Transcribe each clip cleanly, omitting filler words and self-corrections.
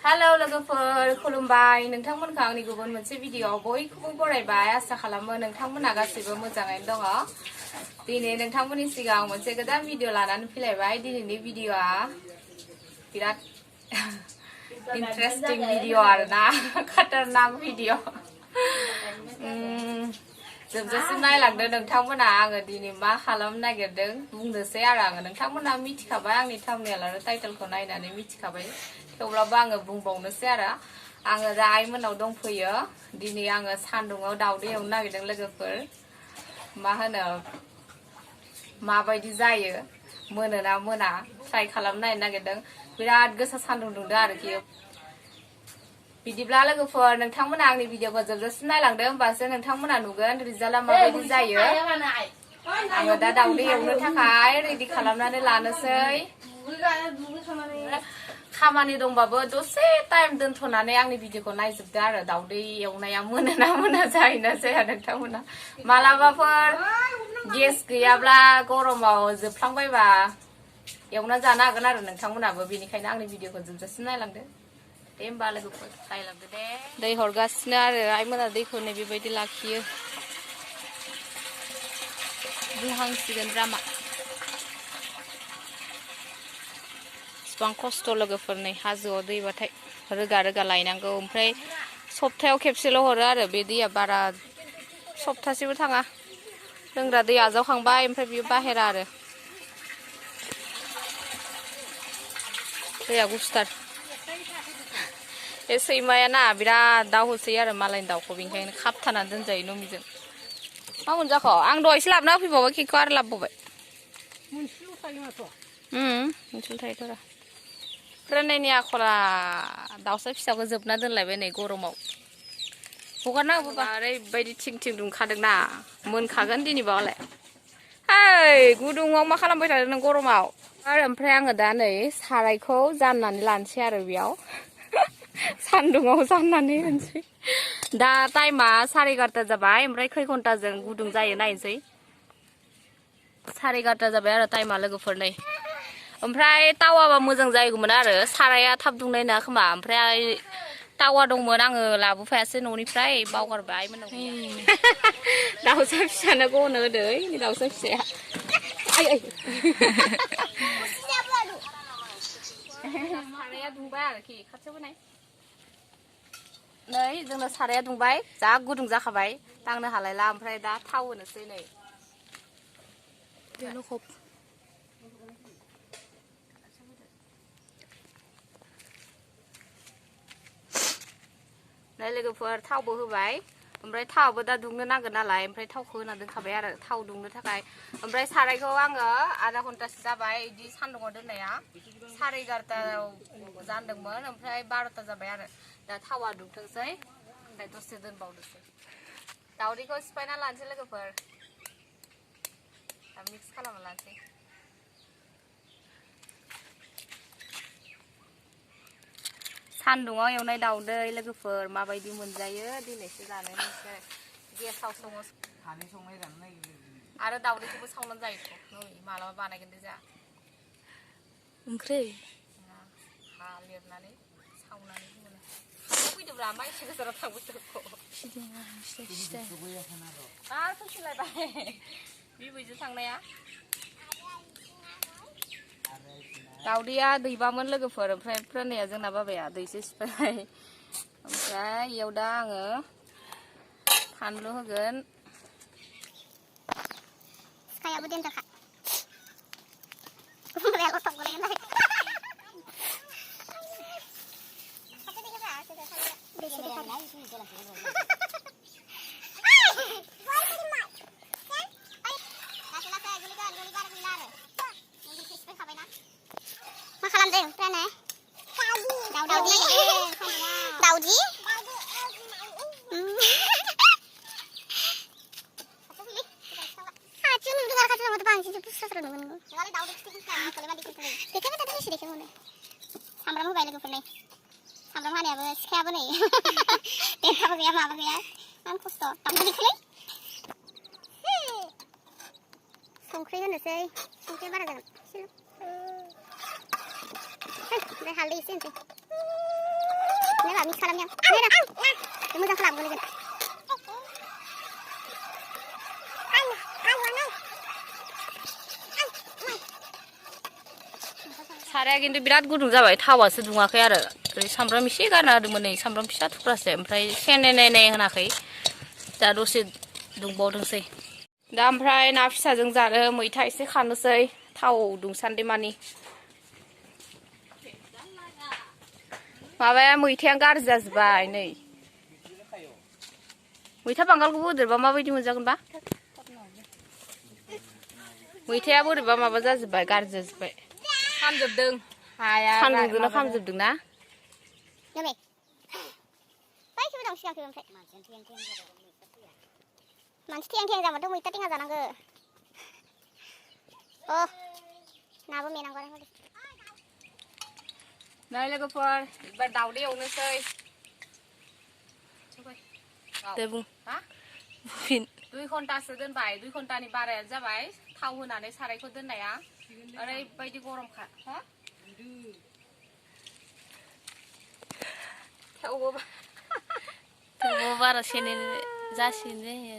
Hello लोगोफोर खुलुमबाय नोंथांमोनखौ आंनि गुबुन मोनसे भिडिअआव बयखौबो बरायबाय आसा खालामो नोंथांमोना गासैबो मोजाङैनो दङ दिनै नोंथांमोननि सिगाङाव मोनसे गोदान भिडिअ लानानै फैलायबाय दिनैनि भिडिअआ बिराद इन्टारेस्टिं भिडिअ आरोना खतरनाक भिडिअ जोबजासिम नायलांदो नोंथांमोना आङो दिनै मा खालामनो नागिरदों बुंनोसै आरो आङो नोंथांमोना मिथिखाबाय आंनि थाम्बनेल आरो टाइटेलखौ नायनानै मिथिखाबाय थेवब्लाबो आङो बुंबावनोसै आरो आङो दा आइमोनाव दंफैयो दिनै आङो सान्दुङाव दावदै एवनो नागिरदों लोगोफोर मा होनो माबायदि जायो मोनोना मोना ट्राइ खालामनो नायनो नागिरदों बिराद गोसा सान्दुं दुंदों आरोखि बिदिब्ला लोगोफोर नोंथांमोना आंनि भिडिअखौ जोबजासिम नायलांदो होमबासो नोंथांमोना नुगोन रिजाल्टआ माबायदि जायो आङो दा दावदै एवनो थाखाय रेडि खालामनानै लानोसै खामानि दंबाबो दसे टाइम दोनथ'नानै आंनि भिडिअखौ नायजोबदो आरो दावदै एवनाया मोनोना मोना जायोना जाया नोंथांमोना मालाबाफोर गेस गैयाब्ला गरमाव जोबफ्लांबायबा एवना जानो हागोन आरो नोंथांमोनाबो बेनिखायनो आंनि भिडिअखौ जोबजासिम नायलांदो दे होमबा लोगोफोर नायलांदो दे दै हरगासिनो आरो आइमोना दैखौ नै बेबायदि लाखियो बुंहांसिगोन द्रामा बिसिबां खस्थ' लोगोफोर नै हाजोआव दैबाथाय रोगा रोगा लायनांगौ ओमफ्राय सप्तायाव खेबसेल' हरो आरो बे दैया बारा सप्तासेबो थाङा लोंग्रा दै आजावखांबाय ओमफ्राय बियो बाहेरा आरो दैया गुसुथार बे सैमाया ना बिराद दाउ होसोयो आरो मालायनि दाउखौ बेनिखायनो खाबथानानै दोनजायो नमिजों मा मोनजाखो आं दहायसो लाबोना होफैबावबाय केकखौ आरो लाबोबावबाय मोनसेल' थायोथ' र' फोरोंनायनि आखला दाउसा फिसाखौ जोबना दोनलायबाय नै गरमाव हगारना होबा ओरैबायदि थिं थिं दुंखादोंना मोनखागोन दिनैबालाय ओइ गुदुङाव मा खालामबाय थादों नों गरमाव आरो ओमफ्राय आङो दा नै सारायखौ जाननानै लानोसै आरो बेयाव सान्दुङाव जाननानै होनोसै दा टाइमा 11:30 जाबाय ओमफ्राय खै घन्टाजों गुदुं जायो नायनोसै 11:30 जाबाय आरो टाइमा लोगोफोर नै ओमफ्राय तावाबा मोजां जायोमोन आरो साराया थाब दुंनाय नङा खोमा ओमफ्राय तावा दंमोन आङो लाबोफायासै न'निफ्राय बावगारबाय आइमोननाव दाउसा फिसानो गनो होदो दाउसा फिसाया साराया दुंबाय आरोखि खाथियाव होनाय नै जोंना साराया दुंबाय जा गुदुं जाखाबाय दांनो हालायला ओमफ्राय दा थाव होनोसै नै नै लोगोफोर थावबो होबाय ओमफ्राय थावबो दा दुंनो नांगोन नालाय ओमफ्राय थावखौ होना दोनखाबाय आरो थाव दुंनो थाखाय ओमफ्राय सारायखौ आङो आधा घन्टासो जाबाय बिदि सान्दुङाव दोननाया 11:30 जानदोंमोन ओमफ्राय 12ता जाबाय आरो दा थावा दुंथोंसै ओमफ्राय दसे दोनबावनोसै दावदैखौ सिफायना लानोसै लोगोफोर दा मिक्स खालामना लानोसै सान्दुङाव एवनाय दावदै लोगोफोर माबायदि मोनजायो दिनैसो जानो नोंसोर गेसाव सङो आरो दावदैखौबो सावनानै जायोथ' नै मालाबा बानायगोन दे जोंहा ओंख्रि हा लिरनानै सावनानै मोनो फैदोब्ला मानसि गोजानाव थांबोजोबखौ फैफिनलायबाय बिबैजों थांनाया दावदैया दैबामोन लोगोफोर ओमफ्राय फोरनाया जोंना बाबाया दैसो सिफायबाय ओमफ्राय इयाव दा आङो फानलु होगोन सायाबो देन्जारखा मा खालामदों फ्राना दावदै दावदै बांसिन बुस्थुफोर नुगोन देखायबाय थादों बेसे देखाय मोनो सामब्राम होबाय लोगोफोर नै सामब्राम हानायाबो सिखायाबो नै देखाबो गैया माबा गैया आं खस्थ' दामनानैखौलै संख्रि होनोसै संख्रि बारा जागोन ओमफ्राय हालदै एसे होनोसै Nela mix kalamnya. Nela. Kamu dah kalam boleh. साराया खिन्थु बिराद गुदुं जाबाय थावासो दुङाखै आरो ओरै सामब्राम एसे गारना होदोंमोन नै सामब्राम फिसा थुख्रासे ओमफ्राय सेने नाय होनाखै दा दसे दुंबावदोंसै दा ओमफ्राय ना फिसाजों जानो मैथा एसे खानोसै थाव दुंसान्दे मानि माबाया मैथाया गाज्रि जाजोब्बाय नै मैथा बांगालखौ होदेरबा माबायदि मोनजागोनबा मैथाया बोरैबा माबा जाजोब्बाय गाज्रि जाजोब्बाय खामजोबदों हाया सान्दुंजोंनो खामजोबदों ना Yummy. Baik sudah dong siang oke. Manci tiang-tiang zaman tuh muita tinggal jangan ke. Oh, nabu menang goreng lagi. Này là cái phần đào điệu nữa chơi. Đây bung. Hả? Phìn. Đuôi con ta sẽ đơn bài, đuôi con ta này ba này ra bài, thau hơn là này xài đấy con đơn này á. Ở đây bay đi gồm khả. Hả? Theo bố ba. Theo bố ba là xin nên ra xin đấy.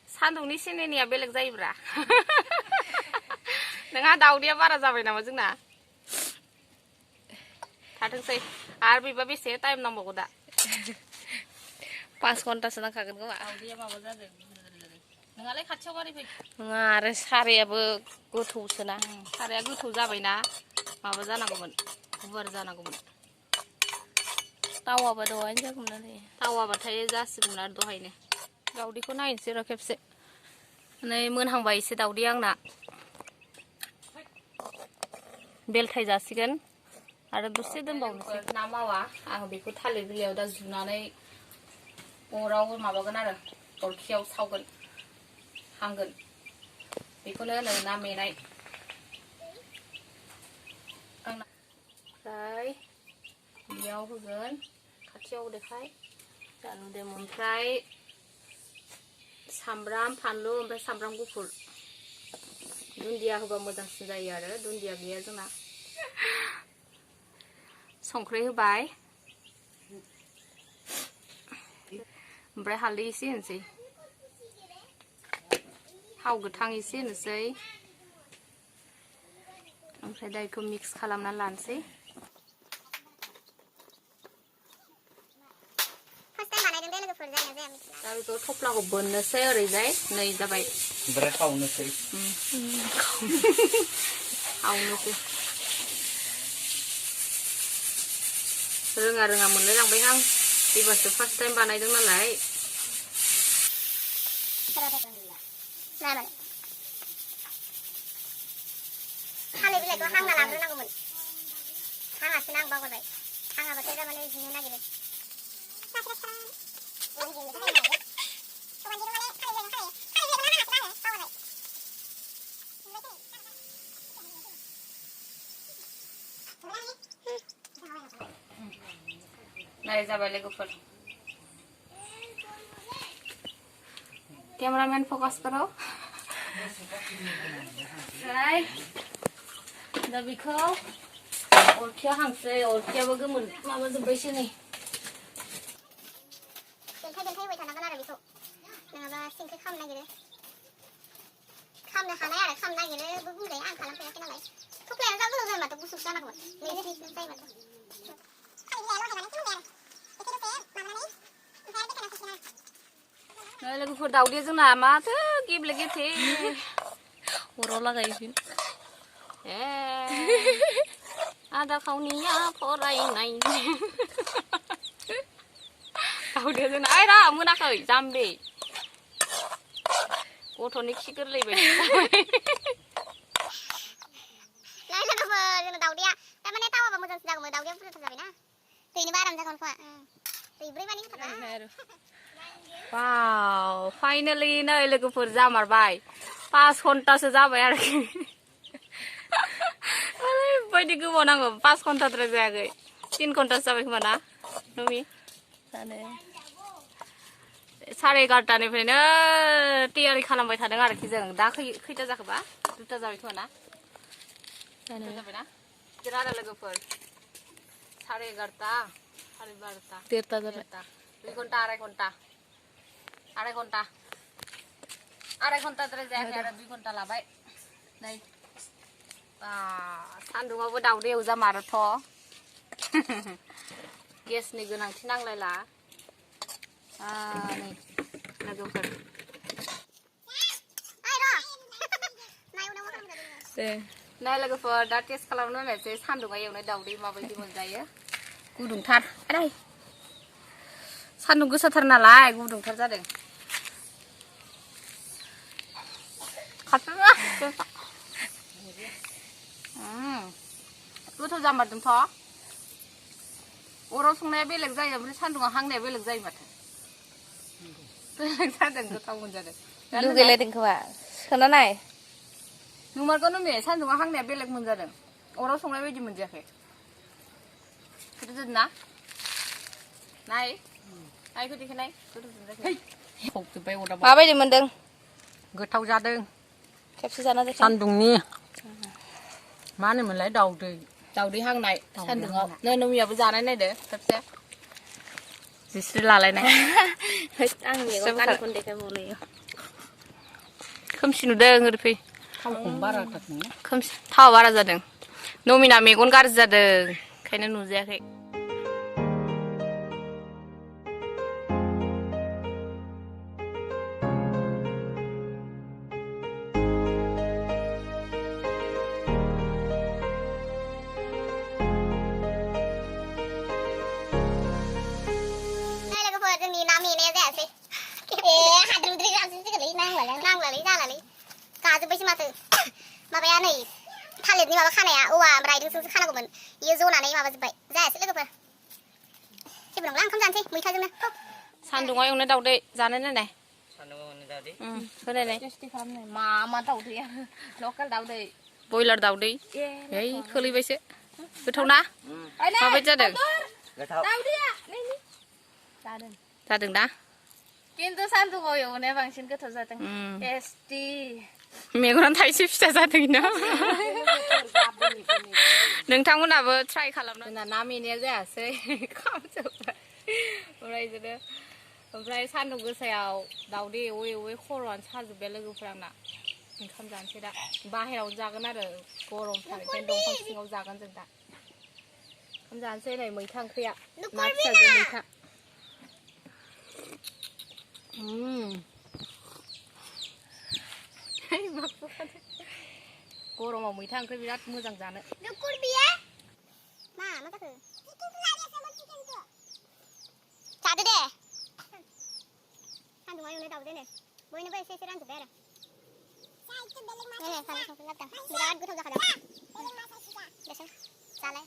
सान्दुंनि सिनेनिया बेलेग जायोब्रा नोंहा दावदैया बारा जाबाय नामा जोंना थाथोंसै आरो बेबा बेसे टाइम नांबावगौ दा 5 घन्टासो नांखागोन खोमा दावदैया माबा जादों नोंहालाय खाथियाव गारि फै नङा आरो सारायाबो गोथौसोना साराया गोथौ जाबायना माबा जानांगौमोन गुवार जानांगौमोन तावाबा दहायनो जागौमोन आरो तावाबाथाय जासिगौमोन आरो दहायनो दावदैखौ नायनोसै र' खेबसे नै मोनहांबाय एसे दावदैया आंना बेलथाय जासिगोन आरो दसे दोनबावनोसै ना मावा आं बेखौ थालिर बिलाइयाव दा जुनानै अराव माबागोन आरो अरखियाव सावगोन हांगोन बेखौनो होनो ना मेनाय ओमफ्राय बेयाव होगोन खाथियाव देखाय जानो दे ओमफ्राय सामब्राम फानलु ओमफ्राय सामब्राम गुफुर दुन्दिया होबा मोजांसिन जायो आरो दुन्दिया गैया जोंना संख्रि होबाय ओमफ्राय हालदै एसे होनोसै थाव गोथां एसे होनोसै ओमफ्राय दा बेखौ मिक्स खालामना लानोसै दा बेखौ थफ्लाखौ बोननोसै ओरैजाय नै जाबाय ओमफ्राय खावनोसै खावनोसै रोङा रोङा मोनलाय लांबाय आं एबारसो फार्स्ट टाइम बानायदों नालाय थालिर बिलाइखौ हांना लाग्रोनांगौमोन हाङासो ना आं बावगारबाय हाङाबाथाय थारमाने जिनो नागिरो नाय जाबाय लोगोफोर कैमरामैन फोकस करो ओमफ्राय दा बेखौ अरखियाव हांसै अरखियाबो गोमोन माबाजोब्बायसो नै देन्थाय होबाय थानांगोन आरो बेखौ नङाबा सिंखौ खामनो नागिरो खामनो हानाय आरो खामनो नागिरो बुंजायो आं खालामफेराखै नालाय थफ्लायानो जा गोलाव जायो माथो गुसुसो जानांगौमोन नैजि जायो माथो लोगोफोर दावदैया जोंना माथो गेब्ले गेथे अराव लागायफिन ए आदा खावनिया फरायनाय दावदैया जोंना ओइ रा मोनाखै जाम्बे गथ'नि खि गोरलै बायदि जाबाय जोंना दावदैया थारमाने थावाबा मोजांसिन जागौमोन दावदैया बुरजाथार जाबायना दैनोबो आराम जागौमोन खोमा दै ब्रै मानि होथारबाय वाव फाइनालि नै लोगोफोर जामारबाय 5 घन्टासो जाबाय आरोखि ओरैबायदि गोबाव नांगौ 5 घन्टाद्राय जायाखै 3 घन्टासो जाबाय खोमा ना नमि जानो 11:30निफ्रायनो तैयारि खालामबाय थादों आरोखि जों दा खैथा जाखोबा 2ता जाबाय खोमा ना जाबायना गिदिर आरो लोगोफोर 11:30 12:30 देरता जाबाय 2 घन्टा 2.5 घन्टा 2.5 घन्टाद्राय जायाखै आरो 2 घन्टा लाबाय नै सान्दुङावबो दावदै एवजामारोथ' गेसनि गोनांथि नांलायला नै लोगोफोर दे नाय लोगोफोर दा टेस्ट खालामनो नायसै सान्दुङा एवनाय दावदै माबायदि मोनजायो गुदुंथार आरै सान्दुं गोसाथार नालाय गुदुंथार जादों गोथाव जामारदोंथ' अराव संनाया बेलेग जायो ओमफ्राय सान्दुङाव हांनाया बेलेग जायो माथो बेलेग जादों गोथाव मोनजादों लुगैलायदों खोमा सोना नाय नुमारगौ नुमे सान्दुङाव हांनाया बेलेग मोनजादों अराव संनाय बायदि मोनजायाखै गोथाव जादों ना नाय नायखौ देखो नाय गोथाव मोनजायाखै फबजोब्बाय अरदाबाव माबायदि मोनदों गोथाव जादों खेबसे जाना देखो सान्दुंनि मा होनोमोनलाय दावदै हांनाय सान्दुङाव नोमियाबो जानाय नायदो खेबसे जिस्रि लालायनाय आं मेगन गानखौनो देखायबावलायो खोमसि नुदों ओरै फै खोमसि थावा बारा जादों नमिना मेगन गाज्रि जादों ओंखायनो नुजायाखै जोंनि ना मेनाया जायासै हाद्रुद्रि जानोसै नांलालै जालालै गाजोब्बायसो माथो माबाया नै थालिरनि माबा खानाया औवा रायदोंसो खानांगौमोन इयो जनानै माबाजोब्बाय जायासै लोगोफोर जेबो नंला ओंखाम जानोसै मैथाजोंनो सान्दुङाव एवनाय दावदै जानाय नायनाय सान्दुङाव एवनाय दावदै होनायनाय टेस्टि खालामनाय मा दावदैया लकेल दावदै बयलार दावदै ओइ खोलैबायसो गोथाव ना माबायदि जादों गोथाव जादों दा खिन्थु सान्दुङाव एवनाया बांसिन गोथाव जादों टेस्टि मेगनानो थाइसे फिसा जादों ना नोंथांमोनाबो ट्राइ खालामनो जोंना ना मेनाया जायासै खामजोब्बाय ओमफ्राय सान्दुं गोसायाव दावदै एवै खर'आनो साजोब्बाय लोगोफोरा आंना ओंखाम जानोसै दा बाहेरायाव जागोन आरो गरमथार ओंखायनो दंफां सिङाव जागोन जों दा ओंखाम जानोसै नै मैथा ओंख्रिया ना फिसाजों मैथा गरमाव मैथा ओंख्रि बिराद मोजां जानो मा जाखो जादो दे सान्दुङाव एवनाय दावदैनो बयनोबो एसे रानजोब्बाय आरो बिराद गोथाव जाखादों जालाय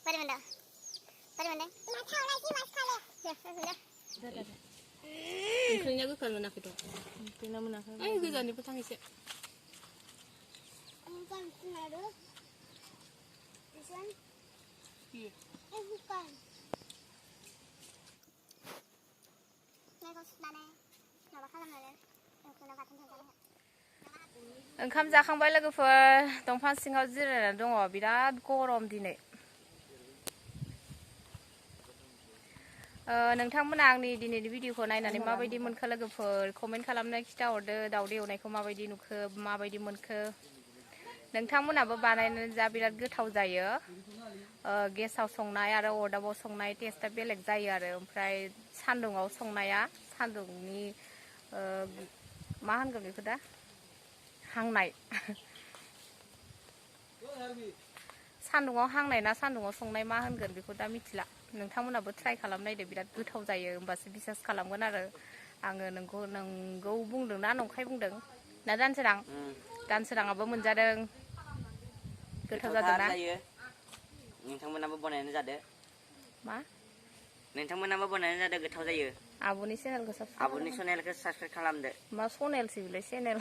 बोरै मोनदों ओंख्रिया गोखा मोनाखैथ' ओंख्रिना मोनाखै ओइ गोजाननिबो थां एसे ओंखाम जाखांबाय लोगोफोर दंफां सिङाव जिरायनानै दङ बिराद गरम दिनै नोंथांमोना आंनि दिनैनि भिडिअखौ नायनानै माबायदि मोनखो लोगोफोर कमेन्ट खालामनानै खिथाहरदो दावदै एवनायखौ माबायदि नुखो माबायदि मोनखो नोंथांमोनाबो बानायनानै जा बिराद गोथाव जायो गेसाव संनाय आरो अरदाबाव संनाय टेस्टआ बेलेग जायो आरो ओमफ्राय सान्दुङाव संनाया सान्दुंनि मा होनगोन बेखौ दा हांनाय सान्दुङाव हांनाय ना सान्दुङाव संनाय मा होनगोन बेखौ दा मिथिला नोंथांमोनाबो ट्राइ खालामनायदो बिराद गोथाव जायो होमबासो बिसास खालामगोन आरो आङो नोंगौ बुंदों ना नंखाय बुंदों ना दानसोराङाबो मोनजादों गोथाव जादों ना नोंथांमोनाबो बनायनाय जादो मा नोंथांमोनाबो बनायनाय जादो गोथाव जायो आब'नि चेनेलखौ साबस्क्राइब खालामदो मा चेनेलसो बिलाय चेनेल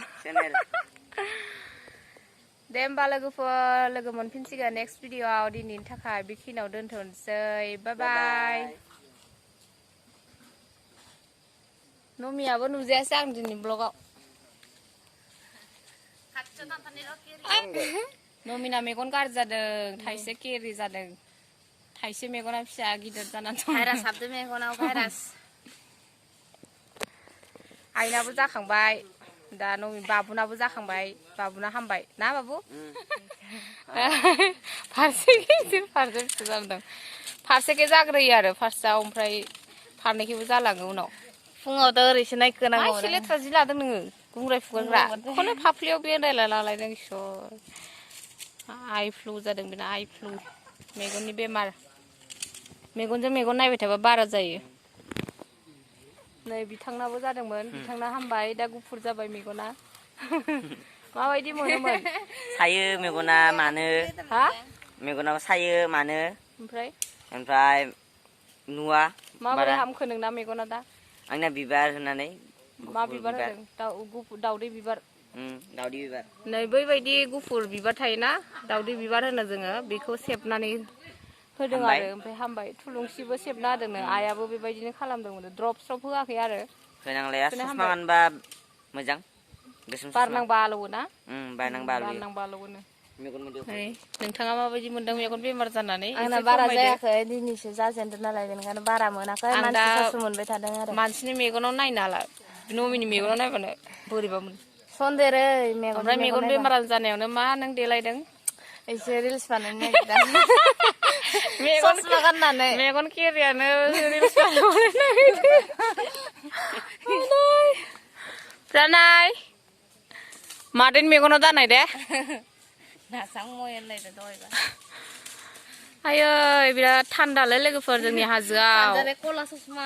दे होमबा लोगोफोर लोगो मोनफिनसिगोन नेक्स्ट भिडिअआव दिनैनि थाखाय बेखिनियाव दोनथ'नोसै बाय बाय नमियाबो नुजायासै आं दिनै ब्लगाव नमिना मेगन गाज्रि जादों थाइसे केरि जादों थाइसे मेगना फिसा गिदिर जानानै दं भाइरास हाबदो मेगनाव भाइरास आइनाबो जाखांबाय दा बाबुनाबो जाखांबाय बाबुना हामबाय ना बाबु फारसे गिदिर फारसे फिसा जादों फारसेखे जाग्रोयो आरो फार्स्टआव ओमफ्राय फारनैखैबो जालाङो उनाव फुङावथ' ओरैसो नायखोनांगौ एसे लेथ्रा जि लादों नोङो गुंग्राय फुगारग्रा खौनो फाफ्लियाव बेरायला लालायदों इसर आइ फ्लु जादों बेना आइ फ्लु मेगननि बेमार मेगनजों मेगन नायबाय थाबा बारा जायो नै बिथांनाबो जादोंमोन बिथांना हामबाय दा गुफुर जाबाय मेगना माबायदि मोनोमोन सायो मेगना मानो हा मेगनाव सायो मानो ओमफ्राय नुवा माबोरै हामखो नोंना मेगना दा आंना बिबार होनानै मा बिबार होदों दाउदै बिबार दाउदै बिबार नै बैबायदि गुफुर बिबार थायोना दाउदै बिबार होनो जोङो बेखौ सेबनानै होदों आरो ओमफ्राय हामबाय थुलुंसिबो सेबना होदोंनो आइयाबो बेबायदिनो खालामदोंमोन द्रप स्रप होआखै आरो होनांलाया ससमा गानबा मोजां गोसोम बारनांबा आलौवो ना बारनांबा आलौवोनो मेगन मोदैयाव नोंथाङा माबायदि मोनदों मेगन बेमार जानानै आंना बारा जायाखै दिनैसो जाजेनदों नालाय बेनिखायनो बारा मोनाखै मानसिफोरसो मोनबाय थादों आरो मानसिनि मेगनाव नायनो हाला नमिनि मेगनाव नायबानो बोरैबा मोनो सन्देरो ओमफ्राय मेगन बेमार जानायावनो मा नों देलायदों एसे रिल्स बानायनो नागिरदों ससमा गाननानै मेगन केरियानो रिल्स बानायनो नागिरदों प्रानाय मादैनि मेगनाव दानाय दे नासां मयेनलायदो दहायबा आयै बिराद थान्दालै लोगोफोर जोंनि हाजोआव कला ससमा